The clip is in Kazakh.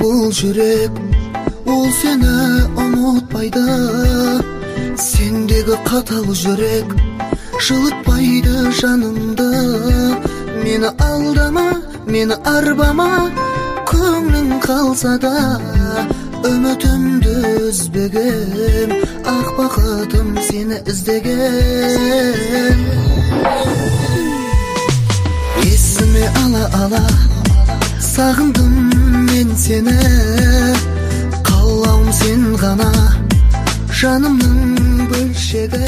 бул жүрек, ол сени унутпайды. Сендегі қатал жүрек жылытпайды жанымды. Мені алдама, мені арбама, көңлің қалса да үмітімді үзбеген, ақ бақытым сені іздеген. Есіме ала сағындым мен сені, қалауым сен ғана, жанымның бөлшегі.